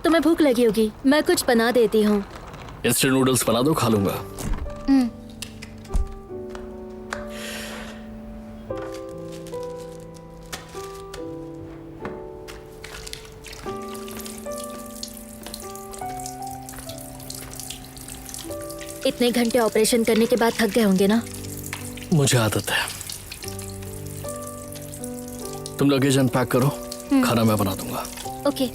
तुम्हें भूख लगी होगी, मैं कुछ बना देती हूँ। इंस्टेंट नूडल्स बना दो, खा लूंगा। इतने घंटे ऑपरेशन करने के बाद थक गए होंगे ना? मुझे आदत है। तुम लगेज अनपैक करो, खाना मैं बना दूंगा। ओके।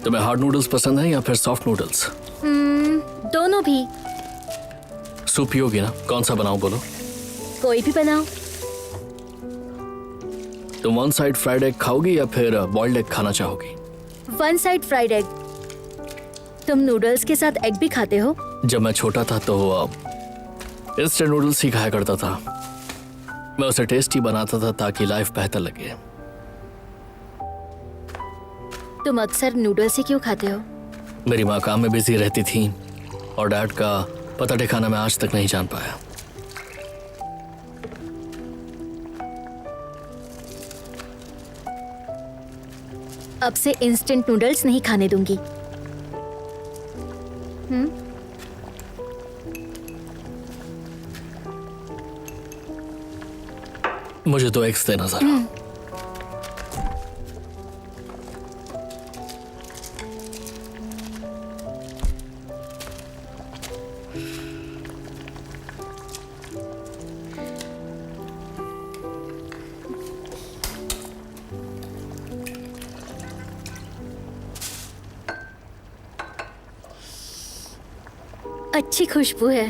तुम्हें हार्ड नूडल्स पसंद है या फिर सॉफ्ट नूडल्स? दोनों भी। सूप पियोगी ना? कौन सा बनाऊं बोलो? कोई भी बनाओ। तुम वन साइड फ्राइड एग खाओगी या फिर बॉइल्ड एग खाना चाहोगी? One side fried egg. तुम नूडल्स के साथ एग भी खाते हो? जब मैं छोटा था तो इंस्टेंट नूडल्स ही खाया करता था। मैं उसे टेस्टी बनाता था ताकि लाइफ बेहतर लगे। तुम अक्सर नूडल्स ही क्यों खाते हो? मेरी माँ काम में बिजी रहती थी और डैड का पता ठिकाना मैं आज तक नहीं जान पाया। अब से इंस्टेंट नूडल्स नहीं खाने दूंगी। मुझे तो एग्स देना जरा। अच्छी खुशबू है।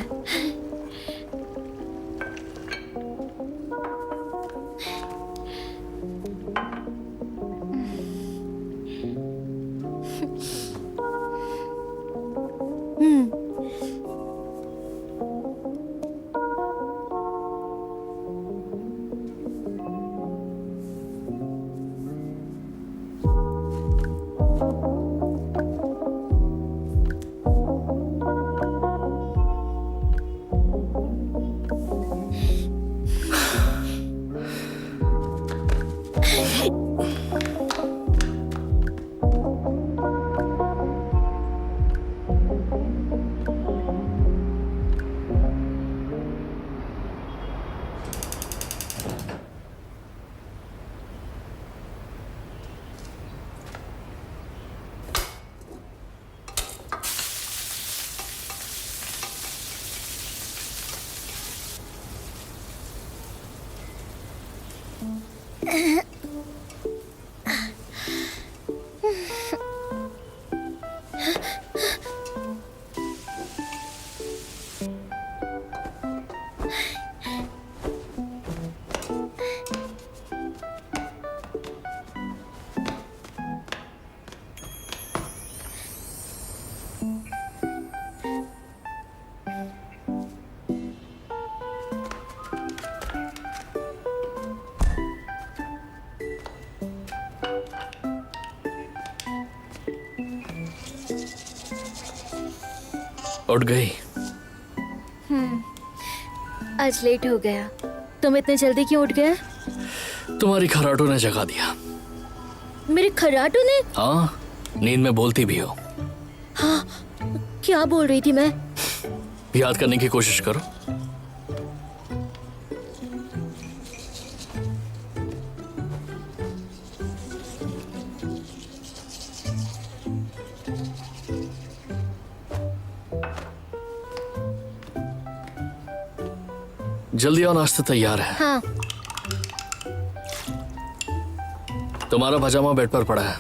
उठ गई? आज लेट हो गया। तुम इतने जल्दी क्यों उठ गए? तुम्हारी खराटों ने जगा दिया। मेरे खर्राटों ने? हाँ, नींद में बोलती भी हो। हाँ, क्या बोल रही थी मैं? याद करने की कोशिश करो। जल्दी आओ, नाश्ता तैयार है। हाँ। तुम्हारा पजामा बेड पर पड़ा है।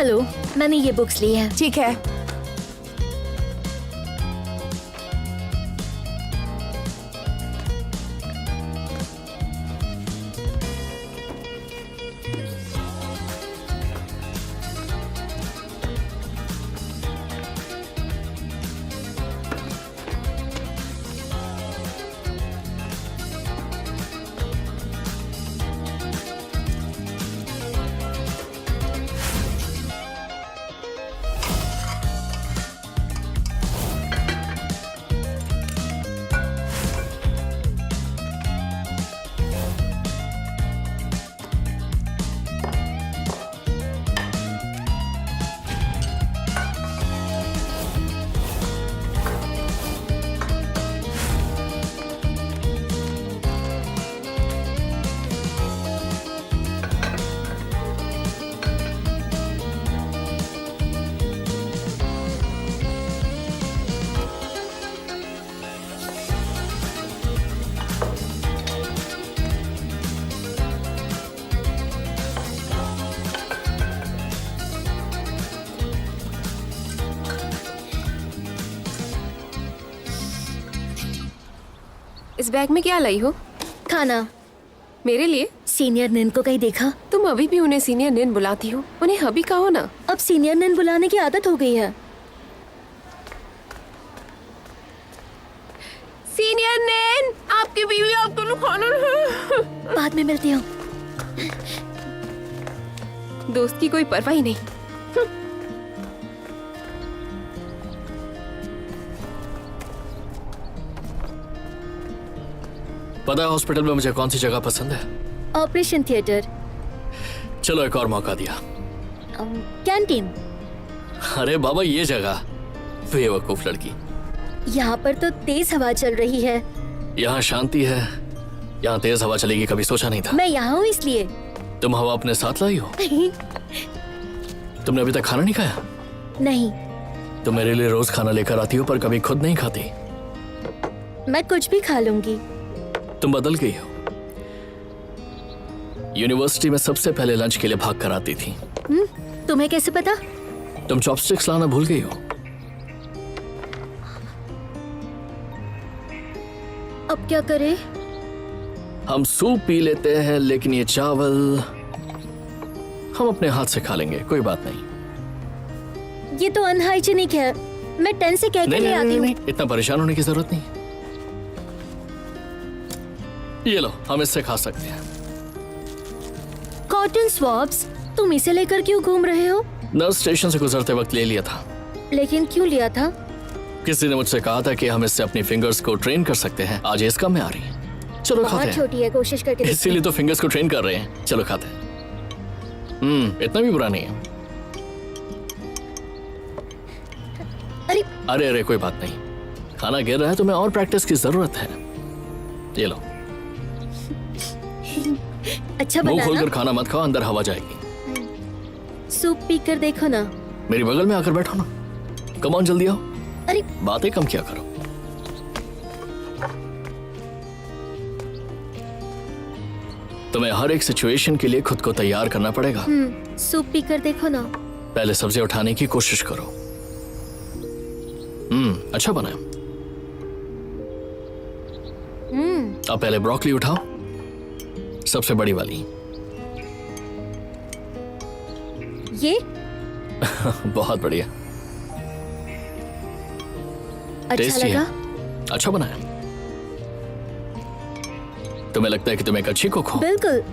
हेलो, मैंने ये बुक्स ली है। ठीक है। इस बैग में क्या लाई हो? खाना। मेरे लिए? सीनियर निन को कहीं देखा? तुम अभी भी उन्हें सीनियर निन बुलाती हो? उन्हें हबी कहो ना। अब सीनियर निन बुलाने की आदत हो गई है। सीनियर निन, आपकी बीवी आपको लिए खाना। बाद में मिलती हूँ। दोस्त की कोई परवाह ही नहीं। पता है हॉस्पिटल में मुझे कौन सी जगह पसंद है? Operation theatre. चलो एक और मौका दिया। कैंटीन। अरे बाबा ये जगह, बेवकूफ लड़की। यहाँ पर तो तेज हवा चल रही है। यहाँ शांति है, यहाँ तेज हवा चलेगी कभी सोचा नहीं था। मैं यहाँ हूँ इसलिए। तुम हवा अपने साथ लाई हो? तुमने अभी तक खाना नहीं खाया? नहीं। तुम मेरे लिए रोज खाना लेकर आती हो पर कभी खुद नहीं खाती। मैं कुछ भी खा लूंगी। तुम बदल गई हो। यूनिवर्सिटी में सबसे पहले लंच के लिए भाग कर आती थी। तुम्हें कैसे पता? तुम चॉपस्टिक्स लाना भूल गई हो। अब क्या करें? हम सूप पी लेते हैं लेकिन ये चावल हम अपने हाथ से खा लेंगे, कोई बात नहीं। ये तो अनहाइजीनिक है। मैं 10 से कह के ले आती हूँ। इतना परेशान होने की जरूरत नहीं। ये लो, हम इससे खा सकते हैं। कॉटन स्वॉब्स, तुम इसे लेकर क्यों घूम रहे हो? नर्स स्टेशन से गुजरते वक्त ले लिया था। लेकिन क्यों लिया था? किसी ने मुझसे कहा था कि हम इससे अपनी फिंगर्स को ट्रेन कर सकते हैं। आज इसका में आ रही है। चलो खाते बहुत हैं। छोटी है, कोशिश करके देखते इसीलिए तो फिंगर्स को ट्रेन कर रहे हैं। चलो खाते हैं। इतना भी बुरा नहीं है। अरे अरे अरे कोई बात नहीं, खाना गिर रहा है तो मैं और प्रैक्टिस की जरूरत है। ये लो। अच्छा मुंह बना खोलकर ना? खाना मत खाओ, अंदर हवा जाएगी। सूप पी कर देखो ना। मेरी बगल में आकर बैठो ना। कम ऑन जल्दी आओ। अरे बातें कम किया करो। तुम्हें हर एक सिचुएशन के लिए खुद को तैयार करना पड़ेगा। सूप पी कर देखो ना। पहले सब्जी उठाने की कोशिश करो। अच्छा बना है। अब पहले ब्रोकली उठाओ, सबसे बड़ी वाली। ये बहुत बढ़िया। अच्छा टेस्टी है। लगा? अच्छा बना है। तुम्हें लगता है कि तुम एक अच्छी कुक हो? बिल्कुल।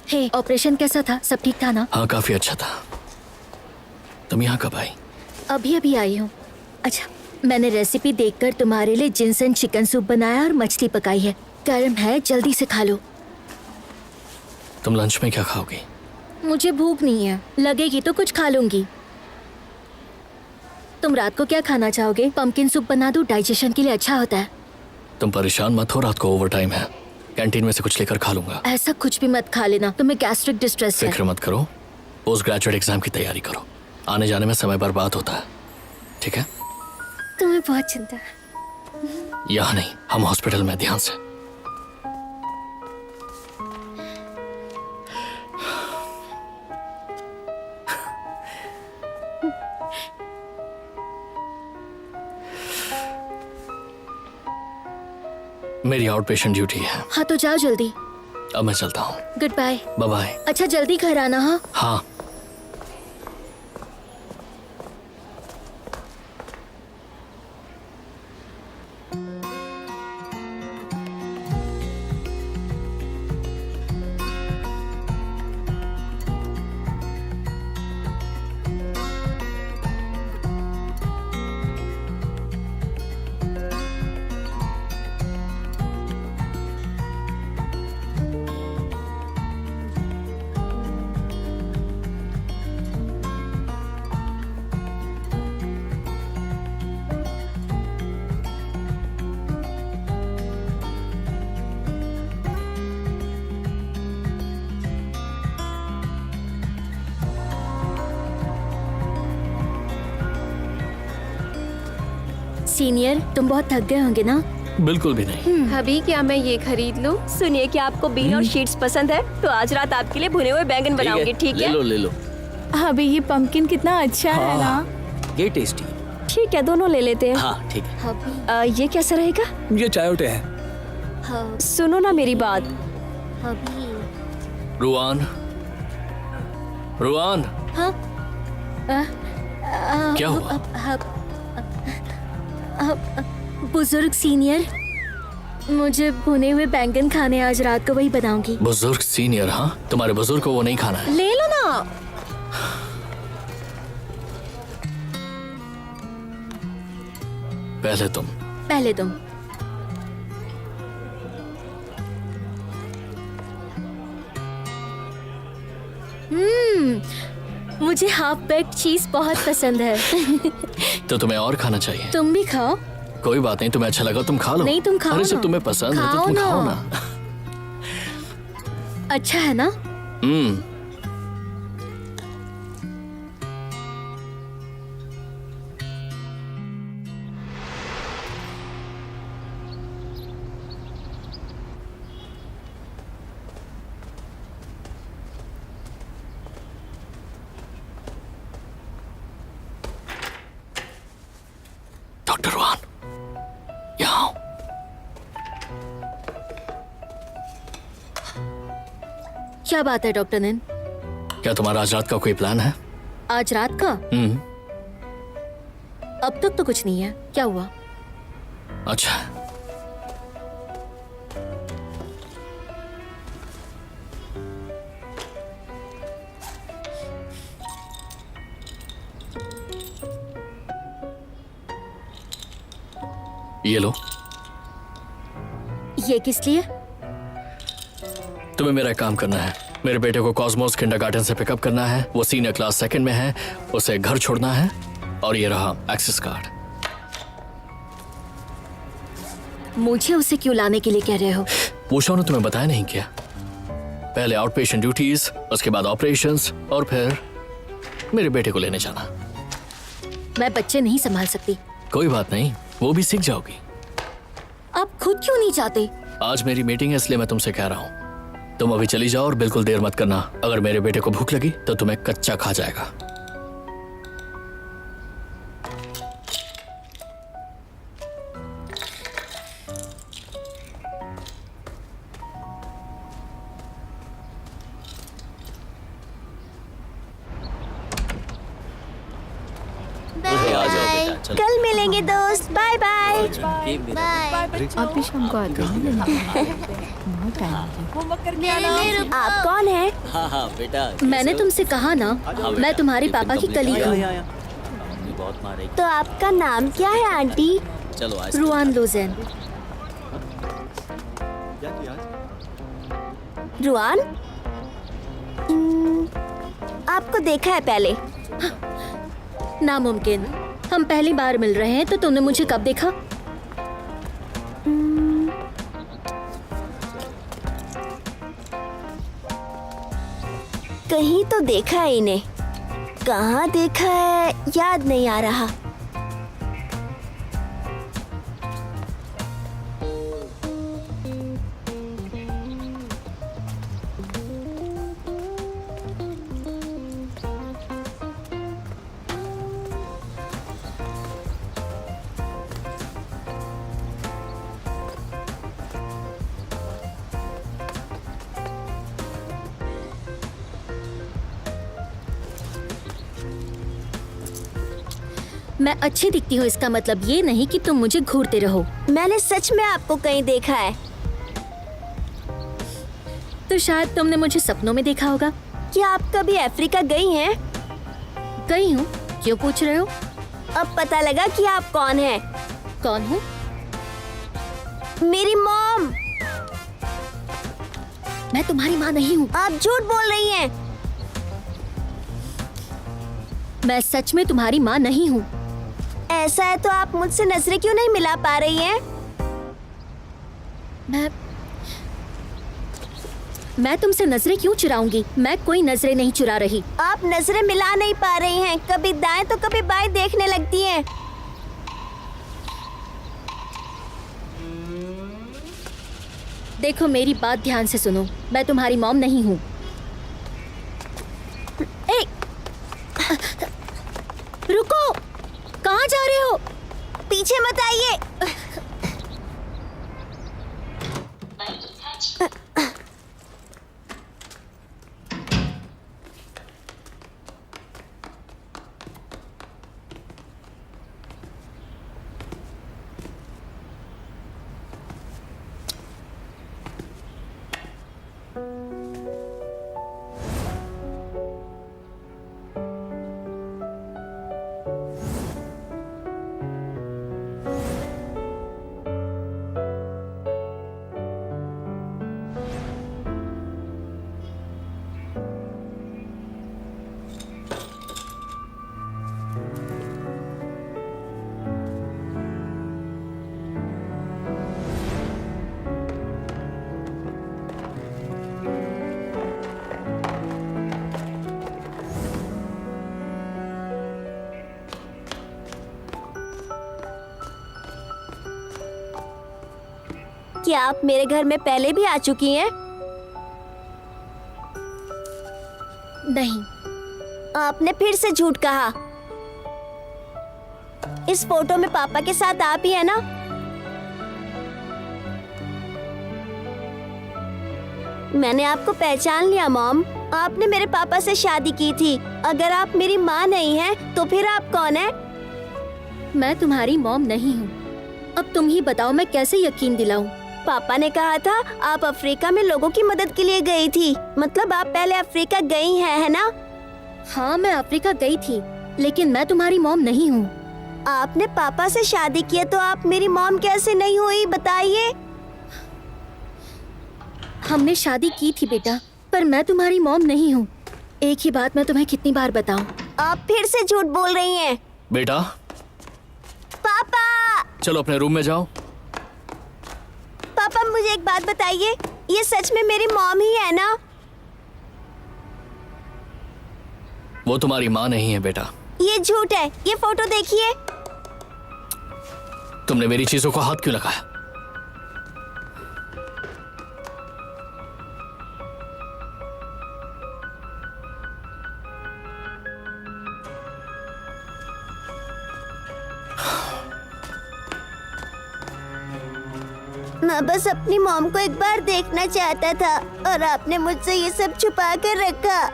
हे, ऑपरेशन कैसा था? सब ठीक था ना? हाँ काफी अच्छा था। तुम यहाँ कब आई? अभी अभी आई हूँ। अच्छा, मैंने रेसिपी देखकर तुम्हारे लिए जिनसन चिकन सूप बनाया और मछली पकाई है। गर्म है, जल्दी से खा लो। तुम लंच में क्या खाओगी? मुझे भूख नहीं है, लगेगी तो कुछ खा लूंगी। तुम रात को क्या खाना चाहोगे? पंपकिन सूप बना दूं, डाइजेशन के लिए अच्छा होता है। तुम परेशान मत हो, रात को ओवर टाइम है, कैंटीन में से कुछ लेकर खा लूंगा। ऐसा कुछ भी मत खा लेना, तुम्हें गैस्ट्रिक डिस्ट्रेस है। फिक्र मत करो, पोस्ट ग्रेजुएट एग्जाम की तैयारी करो। आने जाने में समय बर्बाद होता है, ठीक है? तुम बहुत चिंता। यहाँ नहीं, हम हॉस्पिटल में। ध्यान से। मेरी आउट पेशेंट ड्यूटी है। हाँ तो जाओ जल्दी। अब मैं चलता हूँ। Goodbye. Bye bye. अच्छा जल्दी घर आना। हाँ हाँ। सीनियर, तुम बहुत थक गए होंगे ना? बिल्कुल भी नहीं। अभी क्या मैं ये खरीद लूं? सुनिए कि आपको बीन और शीट्स पसंद है तो आज रात आपके लिए भुने हुए बैंगन बनाऊंगी, ठीक ले है? लो ले लो। अभी ये पंपकिन कितना अच्छा है ना। ये टेस्टी। ठीक है, दोनों ले लेते हैं। हाँ ठीक है। हबी, ये कैसा रहेगा? ये चायोटे है। हाँ, सुनो ना मेरी बात। हबी। रुआन, रुआन। हाँ? क्या हुआ? बुजुर्ग सीनियर, मुझे भुने हुए बैंगन खाने, आज रात को वही बनाऊंगी। बुजुर्ग सीनियर? हाँ, तुम्हारे बुजुर्ग को वो नहीं खाना है। ले लो ना। पहले तुम। पहले तुम। मुझे हाफ बेक्ड चीज बहुत पसंद है। तो तुम्हें और खाना चाहिए। तुम भी खाओ। कोई बात नहीं, तुम्हें अच्छा लगा तुम खा लो। नहीं, तुम खाओ अरे ना। जब तुम्हें पसंद है तो खाओ तुम ना। खाओ ना। अच्छा है ना? डॉक्टर रुआन, यहाँ आओ। क्या बात है डॉक्टर नैन? क्या तुम्हारा आज रात का कोई प्लान है? आज रात का? अब तक तो कुछ नहीं है। क्या हुआ? अच्छा। ये लो। ये किस लिए? तुम्हें मेरा एक काम करना है। मेरे बेटे को कॉस्मोस किंडरगार्टन से पिकअप करना है। वो सीनियर क्लास सेकंड में है। उसे घर छोड़ना है। और ये रहा एक्सेस कार्ड। मुझे उसे क्यों लाने के लिए कह रहे हो? पूछा ना, तुम्हें बताया नहीं क्या? पहले आउट पेशेंट ड्यूटीज, उसके बाद ऑपरेशंस, और फिर मेरे बेटे को लेने जाना। मैं बच्चे नहीं संभाल सकती। कोई बात नहीं, वो भी सीख जाओगी। आप खुद क्यों नहीं चाहते? आज मेरी मीटिंग है इसलिए मैं तुमसे कह रहा हूँ। तुम अभी चली जाओ और बिल्कुल देर मत करना। अगर मेरे बेटे को भूख लगी तो तुम्हें कच्चा खा जाएगा। आ जाओ बेटा, चलो। कल मिलेंगे दोस्त, बाय बाय। ये मेरा अभी शाम को आते हैं। आप कौन है? हाँ हाँ बेटा। मैंने तुमसे कहा ना, मैं तुम्हारे पापा की कलीग हूँ। मम्मी बहुत मारेगी। तो आपका नाम क्या है आंटी? चलो आज रुआन लुज़ेन। रुआन? आपको देखा है पहले। नामुमकिन। हम पहली बार मिल रहे हैं तो तुमने मुझे कब देखा? कहीं तो देखा है इन्हें। कहाँ देखा है याद नहीं आ रहा। मैं अच्छी दिखती हूँ इसका मतलब ये नहीं कि तुम मुझे घूरते रहो। मैंने सच में आपको कहीं देखा है। तो शायद तुमने मुझे सपनों में देखा होगा। क्या आप कभी अफ्रीका गई हैं? गई हूँ। क्यों पूछ रहे हो? अब पता लगा कि आप कौन हैं। कौन हूँ? मेरी मॉम। मैं तुम्हारी माँ नहीं हूँ। आप झूठ बोल रही हैं। मैं सच में तुम्हारी माँ नहीं हूँ। ऐसा है तो आप मुझसे नजरें क्यों नहीं मिला पा रही हैं? मैं तुमसे नजरें क्यों चुराऊंगी? मैं कोई नजरें नहीं चुरा रही। आप नजरें मिला नहीं पा रही हैं। कभी दाएं तो कभी बाएं देखने लगती हैं। देखो मेरी बात ध्यान से सुनो, मैं तुम्हारी मॉम नहीं हूँ। रुको, कहाँ जा रहे हो? पीछे मत आइए। क्या आप मेरे घर में पहले भी आ चुकी हैं? नहीं। आपने फिर से झूठ कहा। इस फोटो में पापा के साथ आप ही है ना? मैंने आपको पहचान लिया मॉम। आपने मेरे पापा से शादी की थी। अगर आप मेरी माँ नहीं हैं, तो फिर आप कौन हैं? मैं तुम्हारी मॉम नहीं हूँ। अब तुम ही बताओ मैं कैसे यकीन दिलाऊं? पापा ने कहा था आप अफ्रीका में लोगों की मदद के लिए गई थी। मतलब आप पहले अफ्रीका गई हैं, है ना? हाँ, मैं अफ्रीका गई थी, लेकिन मैं तुम्हारी मॉम नहीं हूँ। आपने पापा से शादी की है तो आप मेरी मॉम कैसे नहीं हुई, बताइए? हमने शादी की थी बेटा, पर मैं तुम्हारी मॉम नहीं हूँ। एक ही बात मैं तुम्हें कितनी बार बताऊं? आप फिर से झूठ बोल रही हैं। बेटा, पापा! चलो अपने रूम में जाओ। पापा मुझे एक बात बताइए, ये सच में मेरी मॉम ही है ना? वो तुम्हारी माँ नहीं है बेटा। ये झूठ है। ये फोटो देखिए। तुमने मेरी चीजों को हाथ क्यों लगाया? मैं बस अपनी मॉम को एक बार देखना चाहता था और आपने मुझसे ये सब छुपा कर रखा।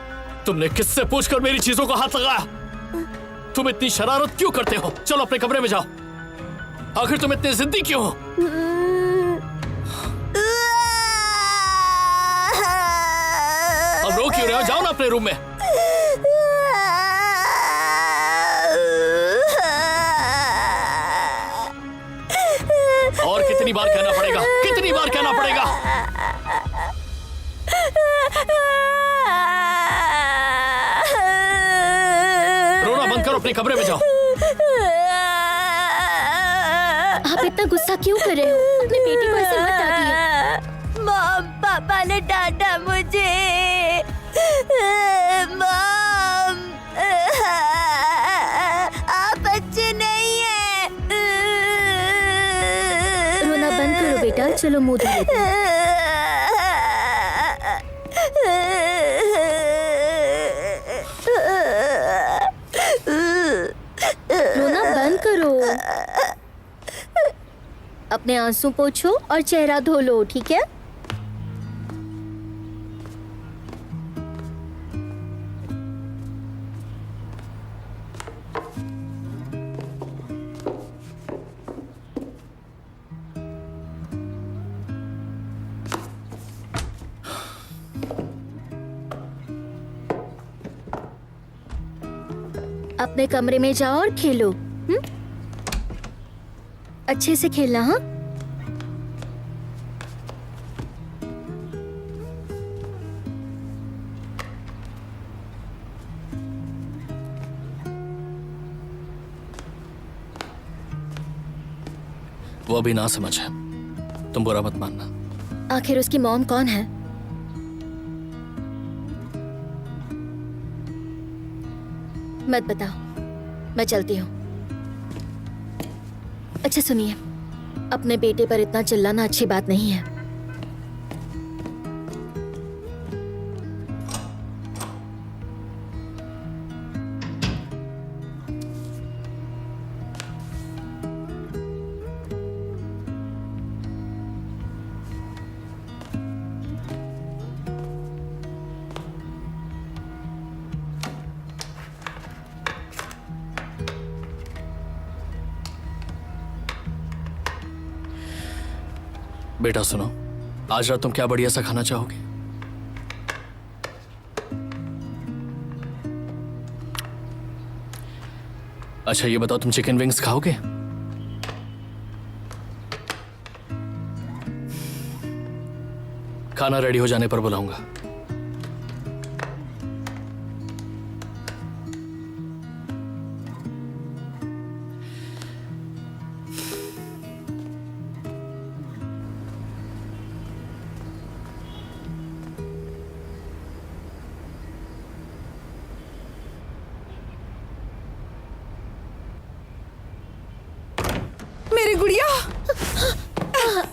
तुमने किससे पूछकर मेरी चीजों को हाथ लगाया? तुम इतनी शरारत क्यों करते हो? चलो अपने कमरे में जाओ। आखिर तुम इतने जिद्दी क्यों हो? अब रो क्यों रहे हो? जाओ ना अपने रूम में। और कितनी बार कहना पड़ेगा? कितनी बार कहना पड़ेगा? रोना बंद करो, अपने कमरे में जाओ। आप इतना गुस्सा क्यों कर रहे हो? अपने बेटी को ऐसे मत डांटिए। मॉम, पापा ने डांटा मुझे। मॉम, आप अच्छे नहीं हैं। रोना बंद करो बेटा, चलो मुंह धो लेते हैं। रोना बंद करो। अपने आंसू पोंछो और चेहरा धो लो, ठीक है? अपने कमरे में जाओ और खेलो। अच्छे से खेलना। हाँ, वो अभी ना समझ है, तुम बुरा मत मानना। आखिर उसकी मॉम कौन है? मत बताओ, मैं चलती हूँ। अच्छा सुनिए, अपने बेटे पर इतना चिल्लाना अच्छी बात नहीं है। बेटा सुनो, आज रात तुम क्या बढ़िया सा खाना चाहोगे? अच्छा ये बताओ, तुम चिकन विंग्स खाओगे? खाना रेडी हो जाने पर बुलाऊंगा। मेरी गुड़िया,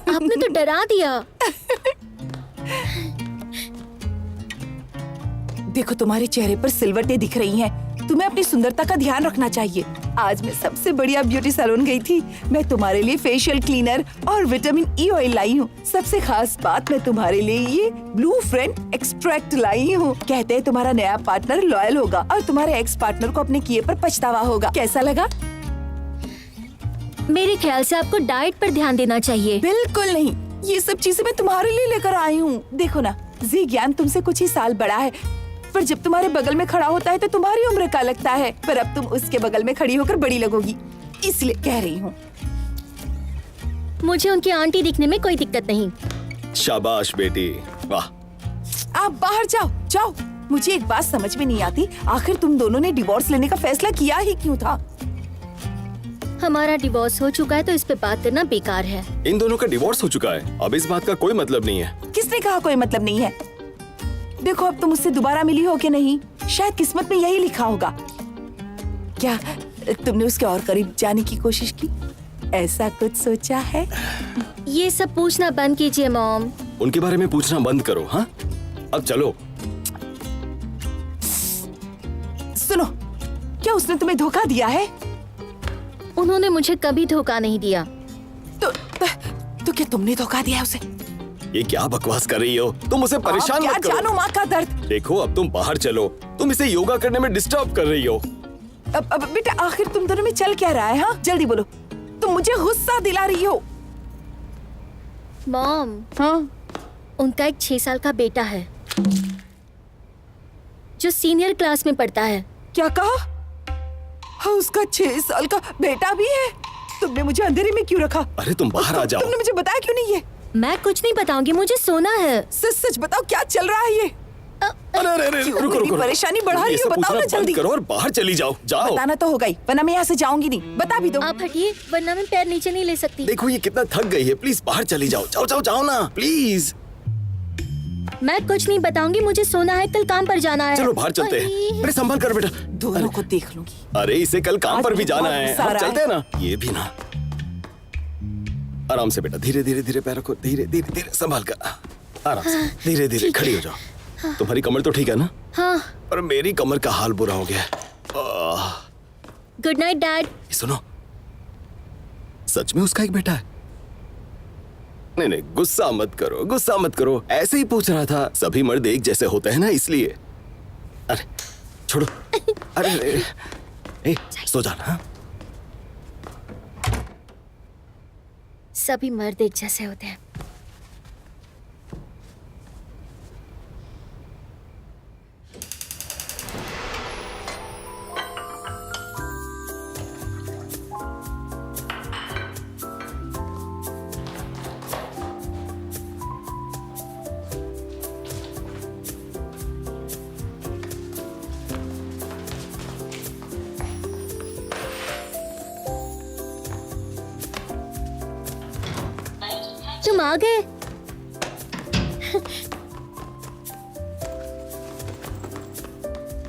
आपने तो डरा दिया। देखो तुम्हारे चेहरे पर सिलवटें दिख रही हैं। तुम्हें अपनी सुंदरता का ध्यान रखना चाहिए। आज मैं सबसे बढ़िया ब्यूटी सैलून गई थी। मैं तुम्हारे लिए फेशियल क्लीनर और विटामिन ई ऑयल लाई हूँ। सबसे खास बात, मैं तुम्हारे लिए ये ब्लू फ्रेंड एक्सट्रैक्ट लाई हूँ। कहते हैं तुम्हारा नया पार्टनर लॉयल होगा और तुम्हारे एक्स पार्टनर को अपने किए पर पछतावा होगा। कैसा लगा? मेरे ख्याल से आपको डाइट पर ध्यान देना चाहिए। बिल्कुल नहीं, ये सब चीजें मैं तुम्हारे लिए लेकर आई हूँ। देखो ना, जी ज्ञान तुमसे कुछ ही साल बड़ा है, पर जब तुम्हारे बगल में खड़ा होता है तो तुम्हारी उम्र का लगता है। पर अब तुम उसके बगल में खड़ी होकर बड़ी लगोगी, इसलिए कह रही हूँ। मुझे उनकी आंटी दिखने में कोई दिक्कत नहीं। शाबाश बेटी, वाह। आप बाहर जाओ जाओ। मुझे एक बात समझ में नहीं आती, आखिर तुम दोनों ने डिवोर्स लेने का फैसला किया ही क्यों था? हमारा डिवोर्स हो चुका है तो इस पे बात करना बेकार है। इन दोनों का डिवोर्स हो चुका है, अब इस बात का कोई मतलब नहीं है। किसने कहा कोई मतलब नहीं है? देखो अब तुम मुझसे दोबारा मिली हो कि नहीं, शायद किस्मत में यही लिखा होगा। क्या तुमने उसके और करीब जाने की कोशिश की? ऐसा कुछ सोचा है? ये सब पूछना बंद कीजिए मॉम। उनके बारे में पूछना बंद करो। हाँ, अब चलो। सुनो, क्या उसने तुम्हें धोखा दिया है? उन्होंने मुझे कभी धोखा नहीं दिया। तो क्या तुमने धोखा दिया उसे? ये क्या बकवास कर रही हो तुम? उसे परेशान क्या मत करो। जानो माँ का दर्द। देखो अब तुम बाहर चलो, तुम इसे योगा करने में डिस्टर्ब कर रही हो। अब बेटा, आखिर तुम दोनों में चल क्या रहा है? हाँ जल्दी बोलो, तुम मुझे गुस्सा दिला रही हो। मॉम, हाँ? उनका एक 6 साल का बेटा है जो सीनियर क्लास में पढ़ता है। क्या कहा? हाँ, उसका 6 साल का बेटा भी है? तुमने मुझे अंधेरे में क्यों रखा? अरे तुम बाहर आ जाओ। तुमने मुझे बताया क्यों नहीं? ये मैं कुछ नहीं बताऊंगी, मुझे सोना है। सच सच बताओ, क्या चल रहा है ये? अरे अरे अरे, क्यों रुको मेरी रुको। परेशानी बढ़ा रही ये हो? सब बताओ पूछना ना बंद जल्दी। करो और बाहर चली जाओ। जाओ। बताना तो होगा ही, वरना मैं यहाँ से जाऊंगी नहीं। बता भी दो। आप हटिए, वरना मैं पैर नीचे नहीं ले सकती। देखो ये कितना थक गई है, प्लीज बाहर चली जाओ। जाओ जाओ जाओ ना प्लीज। मैं कुछ नहीं बताऊंगी, मुझे सोना है, कल काम पर जाना है। चलो बाहर चलते हैं। अरे संभाल कर बेटा। दोनों को देख लूंगी। अरे इसे कल काम आज पर भी तो जाना बहुत है। गुस्सा आ हम रहा चलते हैं ना। ये भी ना। आराम से बेटा, धीरे धीरे धीरे पैरों को धीरे धीरे धीरे संभाल कर। आराम से धीरे धीरे खड़ी हो जाओ। तुम्हारी कमर तो ठीक है ना? हाँ। पर मेरी कमर का हाल बुरा हो गया है। Good night dad. ये सुनो, सच में उसका एक बेटा है? नहीं नहीं, गुस्सा मत करो, गुस्सा मत करो। ऐसे ही पूछ रहा था। सभी मर्द एक जैसे होते हैं ना, इसलिए। अरे छोड़ो। अरे अरे, ए, सो जाना। हाँ? सभी मर्द एक जैसे होते हैं। तुम आ गए।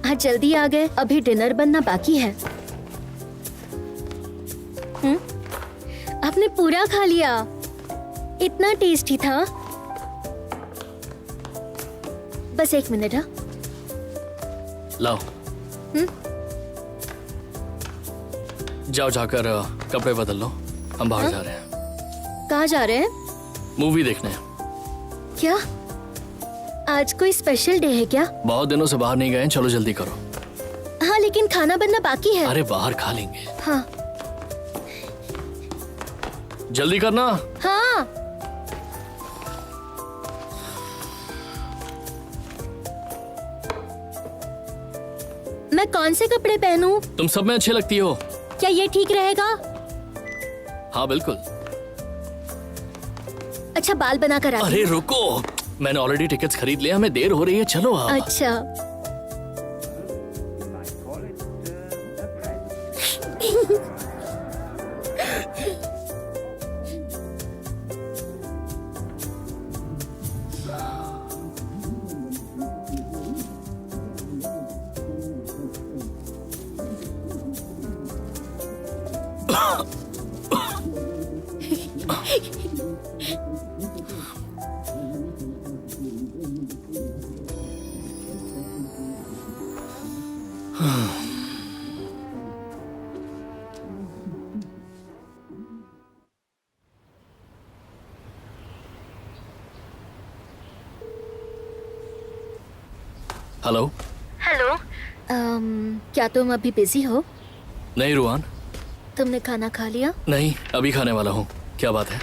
हाँ जल्दी आ गए, अभी डिनर बनना बाकी है। आपने पूरा खा लिया, इतना टेस्टी था। बस 1 मिनट। हाँ लाओ। जाओ जाकर कपड़े बदल लो, हम बाहर जा रहे हैं। कहाँ जा रहे हैं? मूवी देखने। क्या आज कोई स्पेशल डे है क्या? बहुत दिनों से बाहर नहीं गए, चलो जल्दी करो। हाँ लेकिन खाना बनना बाकी है। अरे बाहर खा लेंगे। हाँ जल्दी करना। हाँ। मैं कौन से कपड़े पहनूं? तुम सब में अच्छी लगती हो। क्या ये ठीक रहेगा? हाँ बिल्कुल। अच्छा बाल बना कर आती अरे हूँ। रुको, मैंने ऑलरेडी टिकट्स खरीद लिया, हमें देर हो रही है, चलो आप। अच्छा हेलो। हेलो। क्या तुम अभी बिजी हो? नहीं रुआन। तुमने खाना खा लिया? नहीं, अभी खाने वाला हूँ। क्या बात है?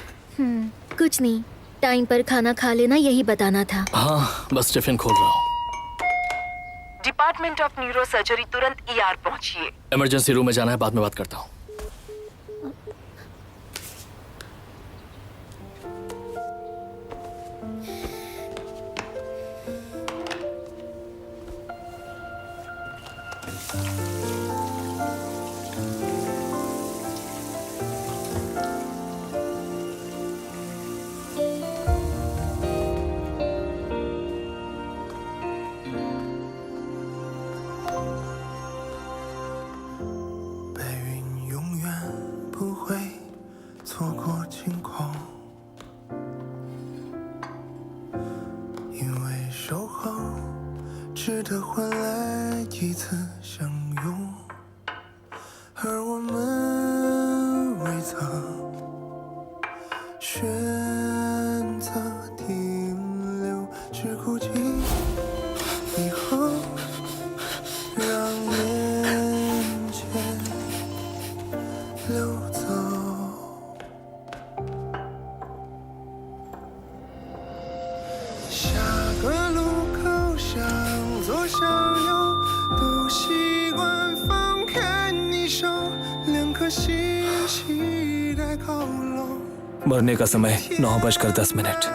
कुछ नहीं, टाइम पर खाना खा लेना यही बताना था। हाँ बस टिफिन खोल रहा हूँ। डिपार्टमेंट ऑफ न्यूरो सर्जरी, तुरंत ER पहुंचिए। इमरजेंसी रूम में जाना है, बाद में बात करता हूँ। मरने का समय 9:10।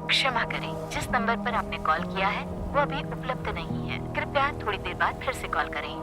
क्षमा करें, जिस नंबर पर आपने कॉल किया है वो अभी उपलब्ध नहीं है। कृपया थोड़ी देर बाद फिर से कॉल करें।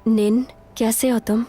निन, कैसे हो तुम?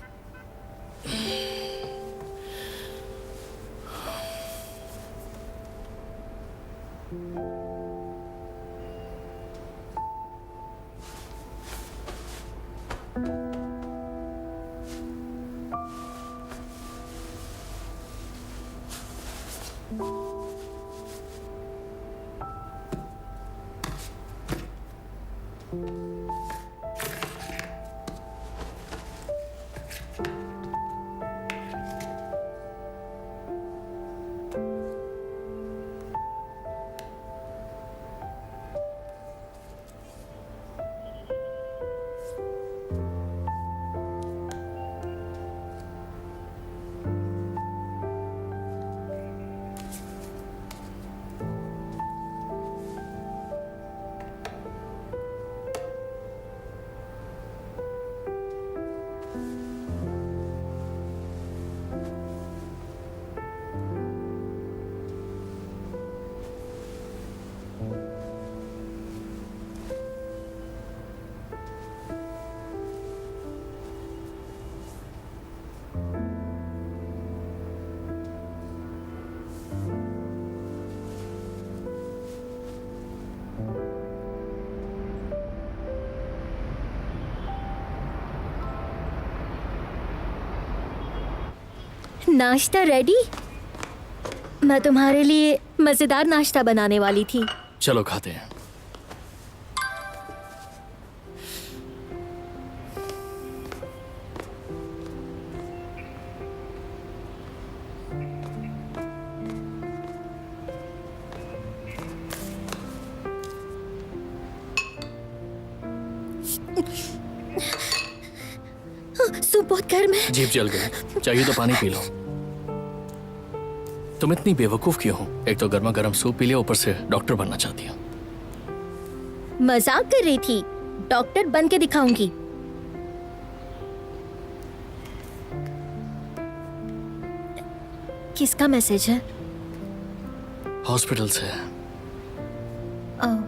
नाश्ता रेडी? मैं तुम्हारे लिए मजेदार नाश्ता बनाने वाली थी। चलो खाते हैं। सूप बहुत गर्म है। जीभ जल गई, चाहिए तो पानी पी लो। तुम इतनी बेवकूफ क्यों हो? एक तो गर्मा गर्म सूप पी लिया, ऊपर से डॉक्टर बनना चाहती हो। मजाक कर रही थी, डॉक्टर बन के दिखाऊंगी। किसका मैसेज है? हॉस्पिटल से है। ओह,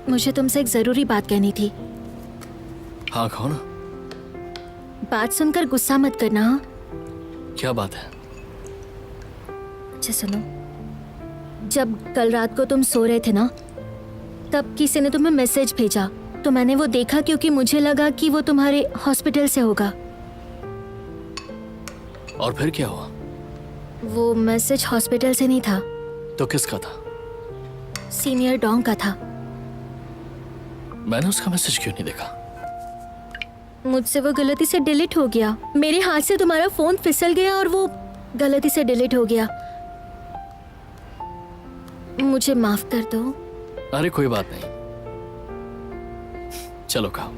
मुझे तुमसे एक जरूरी बात कहनी थी। हाँ कहो ना। बात सुनकर गुस्सा मत करना। हाँ, क्या बात है? अच्छा सुनो, जब कल रात को तुम सो रहे थे ना, तब किसी ने तुम्हें मैसेज भेजा, तो मैंने वो देखा क्योंकि मुझे लगा कि वो तुम्हारे हॉस्पिटल से होगा। और फिर क्या हुआ? वो मैसेज हॉस्पिटल से नहीं था, तो किसका था? सीनियर डॉन का था। मैंने उसका मैसेज क्यों नहीं देखा? मुझसे वो गलती से डिलीट हो गया। मेरे हाथ से तुम्हारा फोन फिसल गया और वो गलती से डिलीट हो गया। मुझे माफ कर दो। अरे कोई बात नहीं, चलो खाओ।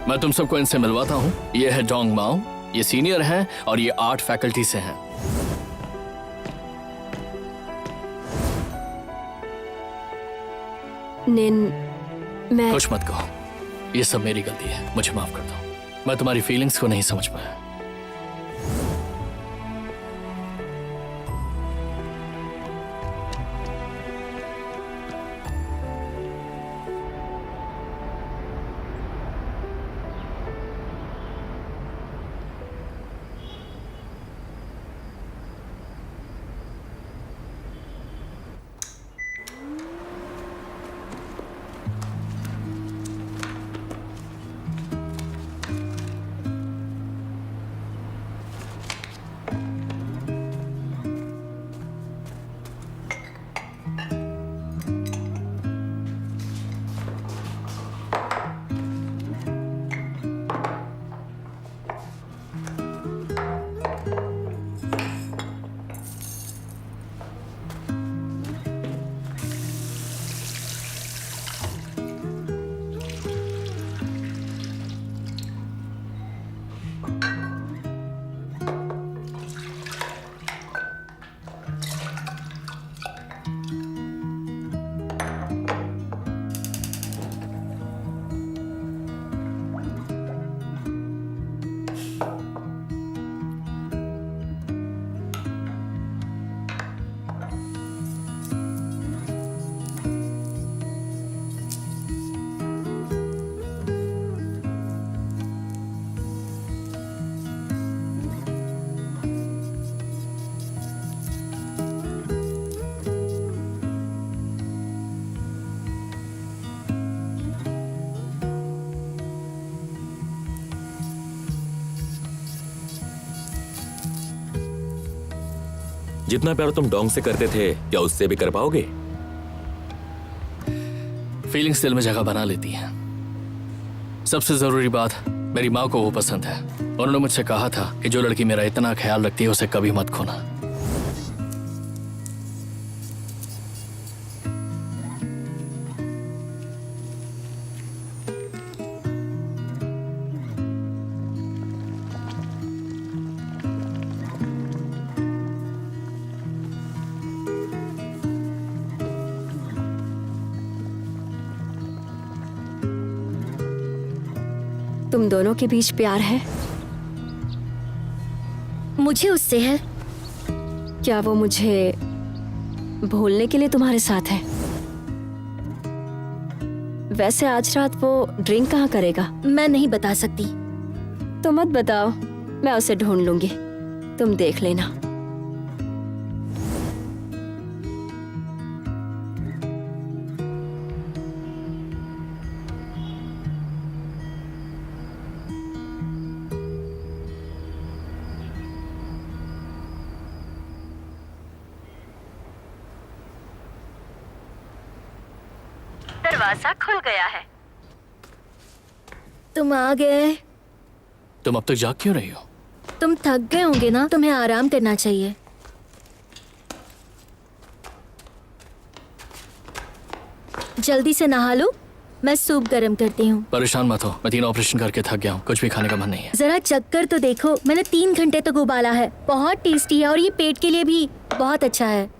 मैं तुम सबको इनसे मिलवाता हूँ। ये है डोंग माओ, ये सीनियर हैं और ये आर्ट फैकल्टी से हैं। निन, मैं कुछ मत कहो, ये सब मेरी गलती है, मुझे माफ कर दो। मैं तुम्हारी फीलिंग्स को नहीं समझ पाया। जितना प्यार तुम डोंग से करते थे, क्या उससे भी कर पाओगे? फीलिंग्स दिल में जगह बना लेती हैं। सबसे जरूरी बात, मेरी माँ को वो पसंद है। उन्होंने मुझसे कहा था कि जो लड़की मेरा इतना ख्याल रखती है उसे कभी मत खोना। तुम दोनों के बीच प्यार है? मुझे उससे है। क्या वो मुझे भूलने के लिए तुम्हारे साथ है? वैसे आज रात वो ड्रिंक कहाँ करेगा? मैं नहीं बता सकती। तो मत बताओ, मैं उसे ढूंढ लूंगी, तुम देख लेना। दरवाजा खुल गया है। तुम आ गए। तुम अब तक जाग क्यों रही हो? तुम थक गए होंगे ना, तुम्हें आराम करना चाहिए। जल्दी से नहा लो, मैं सूप गर्म करती हूँ। परेशान मत हो, मैं 3 ऑपरेशन करके थक गया हूँ, कुछ भी खाने का मन नहीं है। जरा चक्कर तो देखो, मैंने 3 घंटे तक उबाला है। बहुत टेस्टी है और ये पेट के लिए भी बहुत अच्छा है।